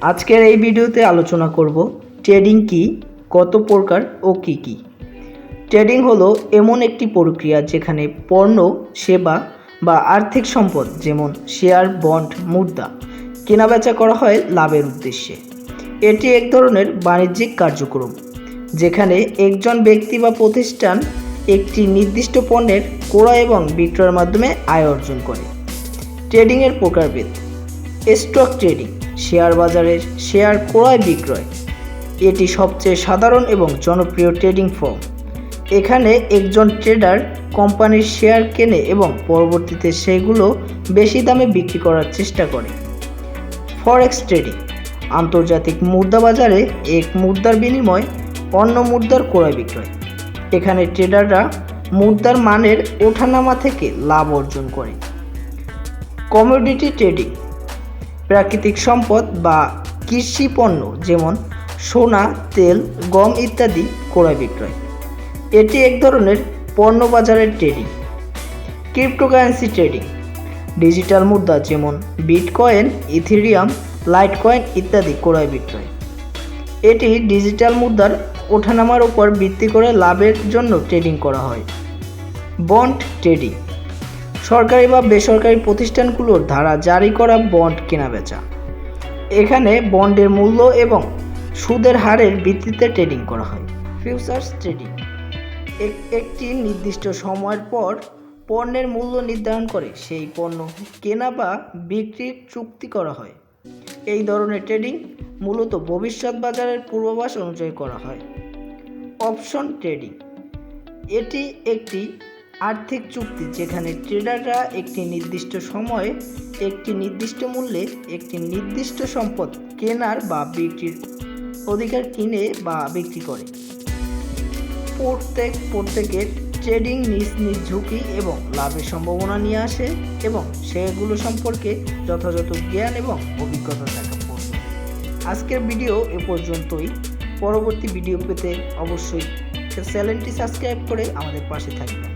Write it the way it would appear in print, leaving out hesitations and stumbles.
আজকের এই ভিডিওতে আলোচনা করব ট্রেডিং কি, কত প্রকার ও কি কি। ট্রেডিং হলো এমন একটি প্রক্রিয়া যেখানে পণ্য, সেবা বা আর্থিক সম্পদ যেমন শেয়ার, বন্ড, মুদ্রা কেনাবেচা করা হয় লাভের উদ্দেশ্যে। এটি এক ধরনের বাণিজ্যিক কার্যক্রম যেখানে একজন ব্যক্তি বা প্রতিষ্ঠান একটি নির্দিষ্ট পণ্যের ক্রয় এবং বিক্রয়ের মাধ্যমে আয় অর্জন করে। ট্রেডিংয়ের প্রকারভেদ: স্টক ট্রেডিং, শেয়ার বাজারের শেয়ার ক্রয় বিক্রয়। এটি সবচেয়ে সাধারণ এবং জনপ্রিয় ট্রেডিং ফর্ম। এখানে একজন ট্রেডার কোম্পানির শেয়ার কেনে এবং পরবর্তীতে সেগুলো বেশি দামে বিক্রি করার চেষ্টা করে। ফরেক্স ট্রেডিং, আন্তর্জাতিক মুদ্রা বাজারে এক মুদ্রার বিনিময়ে অন্য মুদ্রার ক্রয় বিক্রয়। এখানে ট্রেডাররা মুদ্রার মানের ওঠানামা থেকে লাভ অর্জন করে। কমোডিটি ট্রেডিং, প্রাকৃতিক সম্পদ বা কৃষি পণ্য যেমন সোনা, তেল, গম ইত্যাদি ক্রয় বিক্রয়। এটি এক ধরনের পণ্য বাজারের ট্রেডিং। ক্রিপ্টোকারেন্সি ট্রেডিং, ডিজিটাল মুদ্রা যেমন বিটকয়েন, ইথেরিয়াম, লাইটকয়েন ইত্যাদি ক্রয় বিক্রয়। এটি ডিজিটাল মুদ্রার ওঠানামার উপর ভিত্তি করে লাভের জন্য ট্রেডিং করা হয়। বন্ড ট্রেডিং, সরকারি বা বেসরকারি প্রতিষ্ঠানগুলোর দ্বারা জারি করা বন্ড কেনাবেচা। এখানে বন্ডের মূল্য এবং সুদের হারের ভিত্তিতে ট্রেডিং করা হয়। ফিউচার্স ট্রেডিং, একটি নির্দিষ্ট সময়ের পর পণ্যের মূল্য নির্ধারণ করে সেই পণ্য কেনা বা বিক্রির চুক্তি করা হয়। এই ধরনের ট্রেডিং মূলত ভবিষ্যৎ বাজারের পূর্বাভাস অনুযায়ী করা হয়। অপশন ট্রেডিং, এটি একটি আর্থিক চুক্তি যেখানে ট্রেডাররা একটি নির্দিষ্ট সময়ে একটি নির্দিষ্ট মূল্যে একটি নির্দিষ্ট সম্পদ কেনার বা বিক্রির অধিকার কিনে বা বিক্রি করে। প্রত্যেকের ট্রেডিং নিজ নিজ ঝুঁকি এবং লাভের সম্ভাবনা নিয়ে আসে এবং সেগুলো সম্পর্কে যথাযথ জ্ঞান এবং অভিজ্ঞতা থাকা প্রয়োজন। আজকের ভিডিও এ পর্যন্তই। পরবর্তী ভিডিও পেতে অবশ্যই চ্যানেলটি সাবস্ক্রাইব করে আমাদের পাশে থাকবেন।